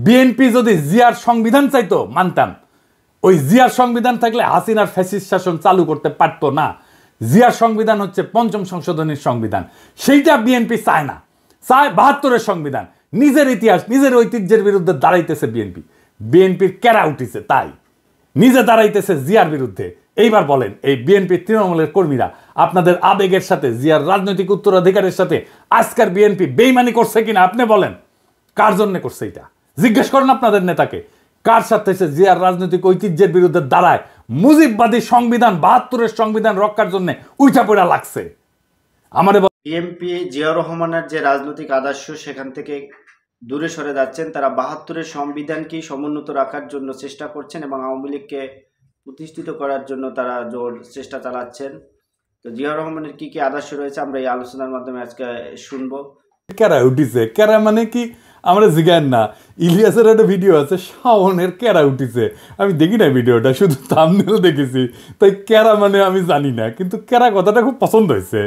BNP যদি জিয়ার সংবিধান চাইতো মানতাম, ওই জিয়ার সংবিধান থাকলে হাসিনার ফ্যাসিস্ট শাসন চালু করতে পারতো না। জিয়ার সংবিধান হচ্ছে পঞ্চম সংশোধনীর সংবিধান, সেইটা বিএনপি চায় না, চায় ৭২-এর সংবিধান। নিজের ইতিহাস নিজের ঐতিহ্যের বিরুদ্ধে দাঁড়াইতেছে বিএনপি, বিএনপির ক্যারা উঠিছে, তাই নিজে দাঁড়াইতেছে জিয়ার বিরুদ্ধে। এইবার বলেন, এই বিএনপির তৃণমূলের কর্মীরা আপনাদের আবেগের সাথে, জিয়ার রাজনৈতিক উত্তরাধিকারের সাথে আজকের বিএনপি বেইমানি করছে কিনা আপনি বলেন? কার জন্য করছে এটা জিজ্ঞেস করেন আপনাদের নেতাকে। কার সাথে সে জিয়ার রাজনৈতিক ঐতিহ্যের বিরুদ্ধে দাঁড়ায় মুজিববাদী সংবিধান ৭২-এর সংবিধান রক্ষার জন্য উইঠা পড়া লাগছে? আমাদের বিএনপি জিয়াউর রহমানের যে রাজনৈতিক আদর্শ সেখান থেকে দূরে সরে যাচ্ছেন। তারা ৭২-এর সংবিধানকেই সমুন্নত রাখার জন্য চেষ্টা করছেন এবং আওয়ামী লীগকে প্রতিষ্ঠিত করার জন্য তারা জোর চেষ্টা চালাচ্ছেন। তো জিয়াউর রহমানের কি কি আদর্শ রয়েছে আমরা এই আলোচনার মাধ্যমে আজকে শুনবো। ক্যারা উঠিছে, ক্যারা মানে কি আমরা জিগান না। ইলিয়াসের একটা ভিডিও আছে, শাওনের ক্যারা উঠিছে, আমি দেখি না ভিডিওটা, শুধু থাম্বনেল দেখেছি, তাই ক্যারা মানে আমি জানি না, কিন্তু ক্যারা কথাটা খুব পছন্দ হয়েছে।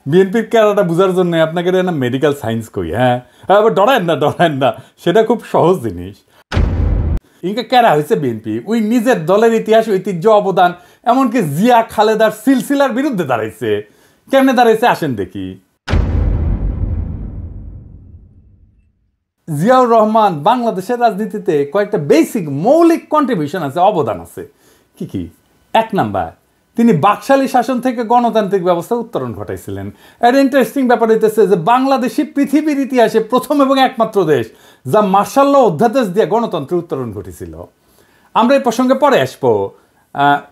বিএনপির ক্যারাটা বোঝার জন্য আপনাকে না মেডিকেল সায়েন্স কই, হ্যাঁ আবার ডরায়েন না, সেটা খুব সহজ জিনিস। ইনকা ক্যারা হয়েছে বিএনপি, ওই নিজের দলের ইতিহাস ঐতিহ্য অবদান এমনকি জিয়া খালেদার সিলসিলার বিরুদ্ধে দাঁড়াইছে। কেমনে দাঁড়াইছে আসেন দেখি। জিয়াউর রহমান বাংলাদেশের রাজনীতিতে কয়েকটা বেসিক মৌলিক কন্ট্রিবিউশন আছে, অবদান আছে। কি কি? ১ নাম্বার, তিনি বাকশালী শাসন থেকে গণতান্ত্রিক ব্যবস্থা উত্তরণ ঘটাইছিলেন। এর ইন্টারেস্টিং ব্যাপার হইতেছে যে বাংলাদেশই পৃথিবীর ইতিহাসে প্রথম এবং একমাত্র দেশ যা মার্শাল ল অধ্যাদেশ দিয়ে গণতন্ত্রের উত্তরণ ঘটেছিল। আমরা এই প্রসঙ্গে পরে আসবো,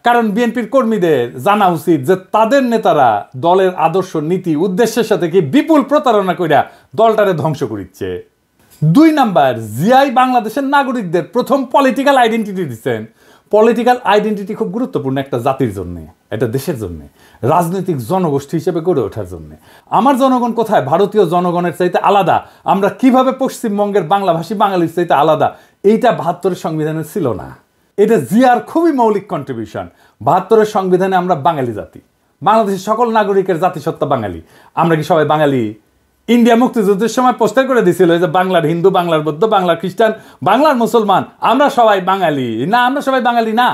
কারণ বিএনপির কর্মীদের জানা উচিত যে তাদের নেতারা দলের আদর্শ নীতি উদ্দেশ্যের সাথে কি বিপুল প্রতারণা কইরা দলটারে ধ্বংস করিচ্ছে। ২ নাম্বার, জিয়াই বাংলাদেশের নাগরিকদের প্রথম পলিটিক্যাল আইডেন্টিটি দিচ্ছেন। পলিটিক্যাল আইডেন্টিটি খুব গুরুত্বপূর্ণ একটা জাতির জন্য, এটা দেশের জন্য, রাজনৈতিক জনগোষ্ঠী হিসেবে গড়ে ওঠার জন্য। আমার জনগণ কোথায় ভারতীয় জনগণের চাইতে আলাদা, আমরা কিভাবে পশ্চিমবঙ্গের বাংলাভাষী বাঙালির চাইতে আলাদা, এইটা ৭২-এর সংবিধানে ছিল না। এটা জিয়ার খুবই মৌলিক কন্ট্রিবিউশন। ৭২-এর সংবিধানে আমরা বাঙালি জাতি, বাংলাদেশের সকল নাগরিকের জাতিসত্তা বাঙালি। আমরা কি সবাই বাঙালি? ইন্ডিয়া মুক্তিযুদ্ধের সময় পোস্টার করে দিয়েছিল যে বাংলার হিন্দু, বাংলার বৌদ্ধ, বাংলার খ্রিস্টান, বাংলার মুসলমান, আমরা সবাই বাঙালি না। আমরা সবাই বাঙালি না।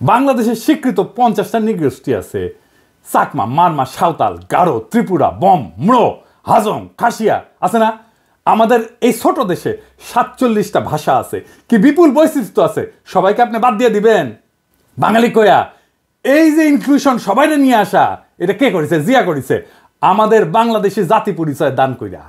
বাংলাদেশের স্বীকৃত ৫০টা নৃগোষ্ঠী আছে, চাকমা, মারমা, সাঁওতাল, গারো, ত্রিপুরা, বম, ম্রো, হাজং, খাসিয়া আছে না? আমাদের এই ছোট দেশে ৪৭টা ভাষা আছে, কি বিপুল বৈচিত্র্য আছে। সবাইকে আপনি বাদ দিয়ে দিবেন বাঙালি কয়া? এই যে ইনক্লুশন সবাইকে নিয়ে আসা, এটা কে করেছে? জিয়া করেছে, আমাদের বাংলাদেশি জাতি পরিচয় দান কইরা।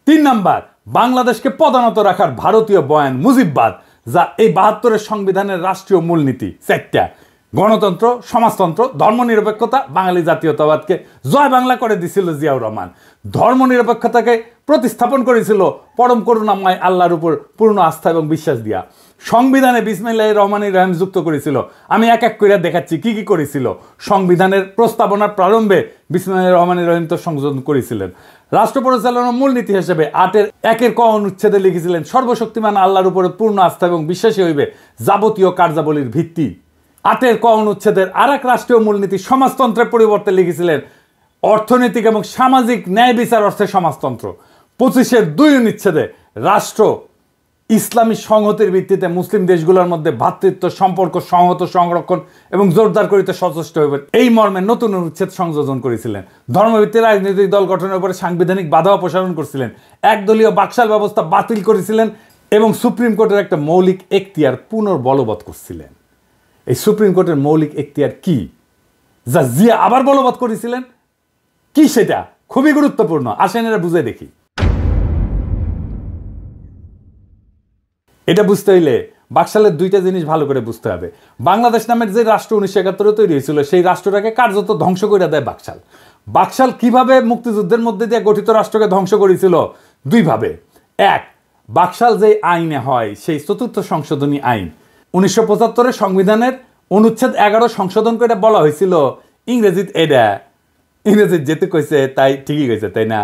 ৩ নাম্বার, বাংলাদেশকে পদানত রাখার ভারতীয় বয়ান মুজিববাদ, যা এই ৭২-এর সংবিধানের রাষ্ট্রীয় মূলনীতি ৪টা: গণতন্ত্র, সমাজতন্ত্র, ধর্মনিরপেক্ষতা, বাঙালি জাতীয়তাবাদকে জয় বাংলা করে দিছিল জিয়াউর রহমান। ধর্মনিরপেক্ষতাকে প্রতিস্থাপন করেছিল পরম করুণাময় আল্লাহর উপর পূর্ণ আস্থা এবং বিশ্বাস দিয়া। সংবিধানে বিসমিল্লাহির রহমানির রহিম যুক্ত করেছিল। আমি এক এক করে দেখাচ্ছি কি কি করেছিল। সংবিধানের প্রস্তাবনার প্রারম্ভে বিসমিল্লাহির রহমানির রহিম তো সংযোজন করেছিলেন। রাষ্ট্র পরিচালনার মূলনীতি হিসেবে ৮-এর ক অনুচ্ছেদে লিখেছিলেন, সর্বশক্তিমান আল্লাহর উপরে পূর্ণ আস্থা এবং বিশ্বাসী হইবে যাবতীয় কার্যাবলীর ভিত্তি। ৮-এর ক অনুচ্ছেদের আর এক রাষ্ট্রীয় মূলনীতি সমাজতন্ত্রের পরিবর্তে লিখেছিলেন, অর্থনৈতিক এবং সামাজিক ন্যায় বিচার অর্থে সমাজতন্ত্র। ২৫-এর ২ অনুচ্ছেদে রাষ্ট্র ইসলামী সংহতির ভিত্তিতে মুসলিম দেশগুলোর মধ্যে ভ্রাতৃত্ব সম্পর্ক সংহত, সংরক্ষণ এবং জোরদার করিতে সচেষ্ট হইবেন, এই মর্মে নতুন অনুচ্ছেদ সংযোজন করেছিলেন। ধর্মভিত্তিক রাজনৈতিক দল গঠনের উপরে সাংবিধানিক বাধা অপসারণ করেছিলেন। একদলীয় বাকশাল ব্যবস্থা বাতিল করেছিলেন এবং সুপ্রিম কোর্টের একটা মৌলিক এখতিয়ার পুনর্বলবৎ করছিলেন। এই সুপ্রিম কোর্টের মৌলিক এখতিয়ার কি, যা জিয়া আবার বলবৎ করেছিলেন? কি সেটা? খুবই গুরুত্বপূর্ণ, আসেন এরা বুঝে দেখি। এটা বুঝতে হইলে বাকশালের 2টা জিনিস ভালো করে বুঝতে হবে। বাংলাদেশ নামের যে রাষ্ট্র ১৯৭১-এ তৈরি হয়েছিল, সেই রাষ্ট্রটাকে কার্যত ধ্বংস করে দেয় বাকশাল। বাকশাল কিভাবে মুক্তিযুদ্ধের মধ্যে দিয়ে গঠিত রাষ্ট্রকে ধ্বংস করেছিল? 2 ভাবে। ১, বাকশাল যে আইনে হয়, সেই ৪র্থ সংশোধনী আইন ১৯৭৫-এর সংবিধানের অনুচ্ছেদ ১১ সংশোধন করে বলা হয়েছিল, ইংরেজিত এটা, ইংরেজিত যেতে কইছে তাই ঠিকই কইছে, তাই না?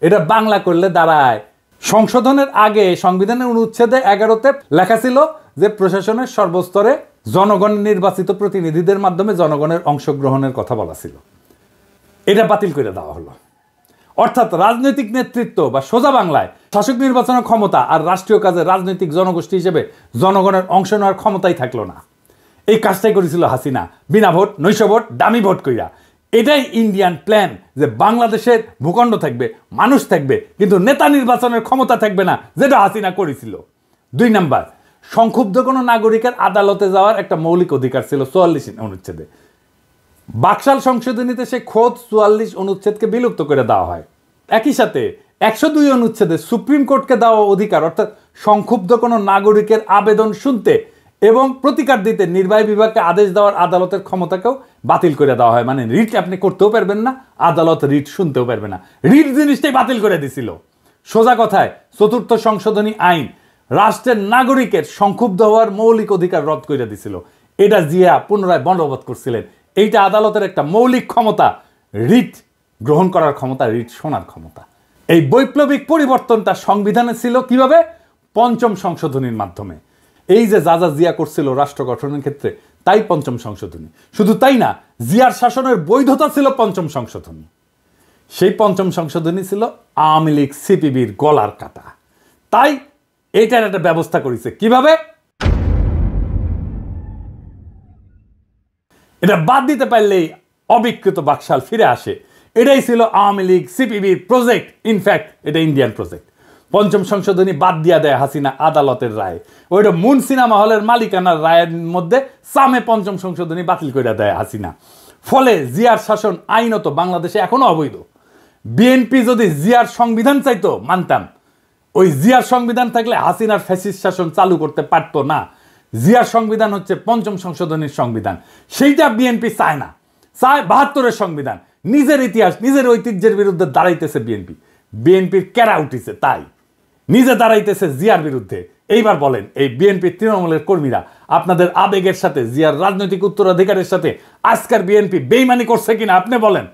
এটা বাংলা করলে দাঁড়ায়, সংশোধনের আগে সংবিধানের অনুচ্ছেদে ১১-তে লেখা ছিল যে প্রশাসনের সর্বস্তরে জনগণের নির্বাচিত প্রতিনিধিদের মাধ্যমে জনগণের অংশগ্রহণের কথা বলা ছিল। এটা বাতিল করে দেওয়া হলো। অর্থাৎ রাজনৈতিক নেতৃত্ব বা সোজা বাংলায় শাসক নির্বাচনের ক্ষমতা আর রাষ্ট্রীয় কাজে রাজনৈতিক জনগোষ্ঠী হিসেবে জনগণের অংশ নেওয়ার ক্ষমতাই থাকলো না। এই কাজটাই করেছিল হাসিনা, বিনা ভোট, নৈশ ভোট, দামি ভোট কইরা। এটাই ইন্ডিয়ান প্ল্যান, যে বাংলাদেশের ভূখণ্ড থাকবে, মানুষ থাকবে, কিন্তু নেতা নির্বাচনের ক্ষমতা থাকবে না, যেটা হাসিনা করেছিল। 2 নাম্বার, সংক্ষুব্ধ কোনো নাগরিকের আদালতে যাওয়ার একটা মৌলিক অধিকার ছিল 44 অনুচ্ছেদে। বাকশাল সংশোধনীতে সে খোদ 44 অনুচ্ছেদকে বিলুপ্ত করে দেওয়া হয়। একই সাথে 102 অনুচ্ছেদে সুপ্রিম কোর্টকে দেওয়া অধিকার, অর্থাৎ সংক্ষুব্ধ কোনো নাগরিকের আবেদন শুনতে এবং প্রতিকার দিতে নির্বাহী বিভাগকে আদেশ দেওয়ার আদালতের ক্ষমতাকেও বাতিল করে দেওয়া হয়। মানে রিট আপনি করতেও পারবেন না, আদালত রিট শুনতেও পারবে না। রিট জিনিসটাই বাতিল করে দিছিল। সোজা কথায় 4th সংশোধনী আইন রাষ্ট্রের নাগরিকের সংক্ষুব্ধ হওয়ার মৌলিক অধিকার রদ করে দিছিল। এটা জিয়া পুনরায় বলবৎ করছিলেন। এইটা আদালতের একটা মৌলিক ক্ষমতা, রিট গ্রহণ করার ক্ষমতা, রিট শোনার ক্ষমতা। এই বৈপ্লবিক পরিবর্তনটা সংবিধানে ছিল কিভাবে? 5ম সংশোধনীর মাধ্যমে। এই যে যা যা জিয়া করছিল রাষ্ট্র গঠনের ক্ষেত্রে, তাই 5ম সংশোধনী। শুধু তাই না, জিয়ার শাসনের বৈধতা ছিল 5ম সংশোধনী। সেই 5ম সংশোধনী ছিল আওয়ামী লীগ সিপিবির গলার কাটা। তাই এইটার একটা ব্যবস্থা করেছে কিভাবে? এটা বাদ দিতে পারলেই অবিকৃত বাকশাল ফিরে আসে। এটাই ছিল আওয়ামী লীগ সিপিবির প্রজেক্ট। ইনফ্যাক্ট এটা ইন্ডিয়ান প্রজেক্ট। 5ম সংশোধনী বাদ দিয়া দেয় হাসিনা আদালতের রায়। ওইটা মুন সিনেমা হলের মালিকানার রায়ের মধ্যে সামে 5ম সংশোধনী বাতিল করে দেয় হাসিনা। ফলে জিয়ার শাসন আইনত বাংলাদেশে এখনো অবৈধ। বিএনপি যদি জিয়ার সংবিধান চাইতো মানতাম, ওই জিয়ার সংবিধান থাকলে হাসিনার ফ্যাসিস্ট শাসন চালু করতে পারতো না। জিয়ার সংবিধান হচ্ছে 5ম সংশোধনীর সংবিধান, সেইটা বিএনপি চায় না, চায় 72-এর সংবিধান। নিজের ইতিহাস, নিজের ঐতিহ্যের বিরুদ্ধে দাঁড়াইতেছে বিএনপি। বিএনপির কেরা উঠিছে, তাই নিজে দাঁড়াইতেছে জিয়ার বিরুদ্ধে। এইবার বলেন, এই বিএনপি তৃণমূলের কর্মীরা আপনাদের আবেগের সাথে, জিয়ার রাজনৈতিক উত্তরাধিকারের সাথে আজকের বিএনপি বেইমানি করছে কিনা আপনি বলেন?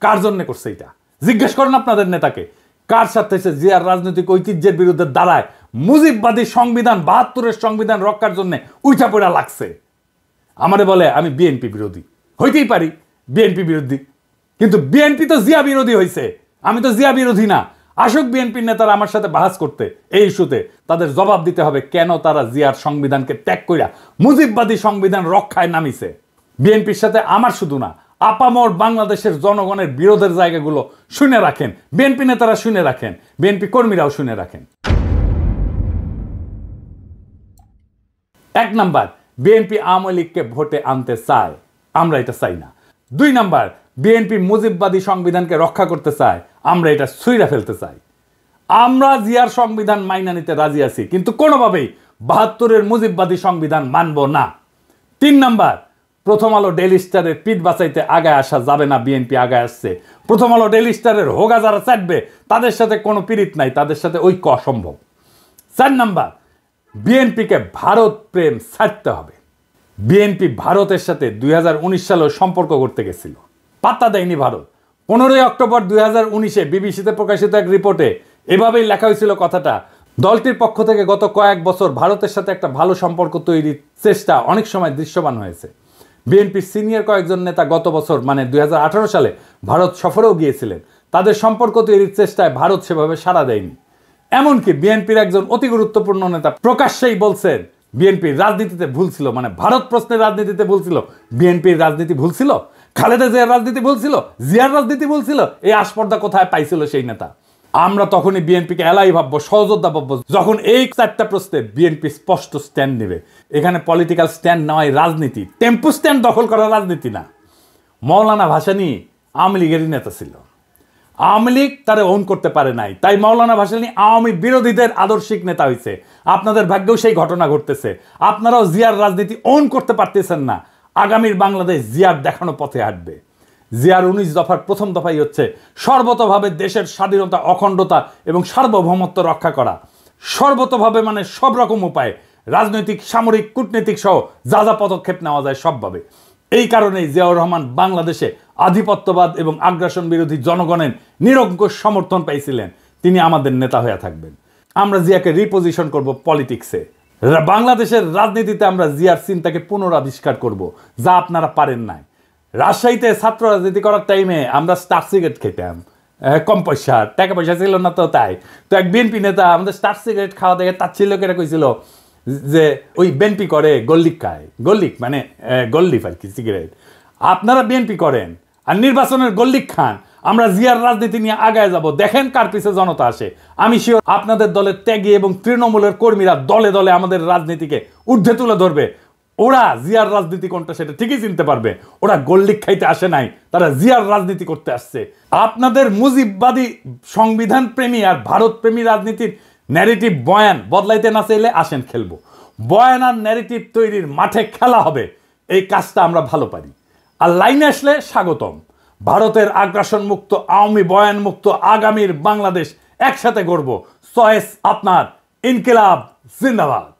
কার জন্য করছে এটা জিজ্ঞেস করেন আপনাদের নেতাকে। কার সাথে সে জিয়ার রাজনৈতিক ঐতিহ্যের বিরুদ্ধে দাঁড়ায় মুজিববাদী সংবিধান, 72-এর সংবিধান রক্ষার জন্য উঠা পড়া লাগছে? আমারে বলে আমি বিএনপি বিরোধী। হইতেই পারি বিএনপি বিরোধী, কিন্তু বিএনপি তো জিয়া বিরোধী হয়েছে, আমি তো জিয়া বিরোধী না। আসুক বিএনপির নেতারা আমার সাথে বাহাস করতে এই ইস্যুতে, তাদের জবাব দিতে হবে কেন তারা জিয়ার সংবিধানকে ত্যাগ কইরা মুজিববাদী সংবিধান রক্ষায় নামিছে। বিএনপির সাথে আমার শুধু না, আপামর বাংলাদেশের জনগণের বিরোধের জায়গাগুলো শুনে রাখেন, বিএনপি নেতারা শুনে রাখেন, বিএনপি কর্মীরাও শুনে রাখেন। 1 নাম্বার, বিএনপি আওয়ামী লীগকে ভোটে আনতে চায়, আমরা এটা চাই না। 2 নাম্বার, বিএনপি মুজিববাদী সংবিধানকে রক্ষা করতে চায়, আমরা এটা ছুঁইরা ফেলতে চাই। আমরা জিয়ার সংবিধান মাইনা নিতে রাজি আছি, কিন্তু কোনোভাবেই 72-এর মুজিববাদী সংবিধান মানব না। 3 নাম্বার, প্রথম আলো ডেইলি স্টারের পিঠ বাঁচাইতে আগায় আসা যাবে না, বিএনপি আগায় আসছে। প্রথম আলো ডেইলি স্টারের হোগা যারা চাটবে তাদের সাথে কোনো পীড়িত নাই, তাদের সাথে ঐক্য অসম্ভব। 4 নাম্বার, বিএনপিকে ভারত প্রেম ছাড়তে হবে। বিএনপি ভারতের সাথে 2019 সালেও সম্পর্ক করতে গেছিল, পাত্তা দেয়নি ভারত। 15 অক্টোবর 2019-এ বিবিসিতে প্রকাশিত এক রিপোর্টে এভাবেই লেখা হয়েছিল কথাটা, দলটির পক্ষ থেকে গত কয়েক বছর ভারতের সাথে একটা ভালো সম্পর্ক তৈরির চেষ্টা অনেক সময় দৃশ্যমান হয়েছে। বিএনপির সিনিয়র কয়েকজন নেতা গত বছর মানে 2018 সালে ভারত সফরেও গিয়েছিলেন। তাদের সম্পর্ক তৈরির চেষ্টায় ভারত সেভাবে সাড়া দেয়নি। এমনকি বিএনপির একজন অতি গুরুত্বপূর্ণ নেতা প্রকাশ্যেই বলছেন বিএনপির রাজনীতিতে ভুল ছিল, মানে ভারত প্রশ্নের রাজনীতিতে ভুল ছিল। বিএনপির রাজনীতি ভুল ছিল, খালেদা জিয়ার রাজনীতি ভুল ছিল, জিয়ার রাজনীতি ভুল ছিল। এই আস্পর্ধা কোথায় পাইছিল সেই নেতা? আমরা তখনই বিএনপিকে এলাই ভাববো, সহযোদ্ধা ভাববো, যখন এই 4টা প্রশ্নে বিএনপি স্পষ্ট স্ট্যান্ড নেবে। এখানে পলিটিক্যাল স্ট্যান্ড নেওয়াই রাজনীতি, টেম্পু স্ট্যান্ড দখল করা রাজনীতি না। মৌলানা ভাসানী আওয়ামী লীগেরই নেতা ছিল, আওয়ামী লীগ তারা ওন করতে পারে নাই, তাই মৌলানা ভাসানী আওয়ামী বিরোধীদের আদর্শিক নেতা হয়েছে। আপনাদের ভাগ্যেও সেই ঘটনা ঘটতেছে। আপনারাও জিয়ার রাজনীতি ওন করতে পারতেছেন না। আগামীর বাংলাদেশ জিয়ার দেখানো পথে হাঁটবে। জিয়ার 19 দফার প্রথম দফাই হচ্ছে সর্বতভাবে দেশের স্বাধীনতা, অখণ্ডতা এবং সার্বভৌমত্ব রক্ষা করা। সর্বতভাবে মানে সব রকম উপায়ে, রাজনৈতিক, সামরিক, কূটনৈতিক সহ যা যা পদক্ষেপ নেওয়া যায় সবভাবে। এই কারণেই জিয়াউর রহমান বাংলাদেশে আধিপত্যবাদ এবং আগ্রাসন বিরোধী জনগণের নিরঙ্কুশ সমর্থন পাইছিলেন। তিনি আমাদের নেতা হয়ে থাকবেন। আমরা জিয়াকে রিপোজিশন করব পলিটিক্সে। বাংলাদেশের রাজনীতিতে আমরা জিয়ার চিন্তাকে পুনরাবিষ্কার করব, যা আপনারা পারেন নাই। রাজশাহীতে ছাত্র রাজনীতি করার টাইমে আমরা স্টার সিগারেট খেতাম, কম পয়সা, টাকা পয়সা ছিল না তো তাই। তো এক বিএনপি নেতা আমাদের স্টার সিগারেট খাওয়া দেখে তার ছেলেকেরা কইছিল যে ওই বিএনপি করে গল্লিক খায়, গল্লিক মানে গল্লিফ আর কি সিগারেট, আপনারা বিএনপি করেন আর নির্বাচনের গল্লিক খান, আমরা জিয়ার রাজনীতি নিয়ে আগায় যাব, দেখেন কার পিছে জনতা আসে। আমি শিওর আপনাদের দলের ত্যাগী এবং তৃণমূলের কর্মীরা দলে দলে আমাদের রাজনীতিকে ঊর্ধ্বে তুলে ধরবে। ওরা জিয়ার রাজনীতি কোনটা সেটা ঠিকই চিনতে পারবে, ওরা গোল্ডিক খাইতে আসে নাই, তারা জিয়ার রাজনীতি করতে আসছে। আপনাদের মুজিববাদী সংবিধান প্রেমী আর ভারত প্রেমী রাজনীতির ন্যারেটিভ বয়ান বদলাইতে না চাইলে আসেন খেলবো, বয়ান আর ন্যারেটিভ তৈরির মাঠে খেলা হবে, এই কাজটা আমরা ভালো পারি। আর লাইনে আসলে স্বাগতম। ভারতের আগ্রাসন মুক্ত, আওয়ামী বয়ান মুক্ত আগামীর বাংলাদেশ একসাথে গড়ব। চয়েস আপনার, ইনকিলাব জিন্দাবাদ।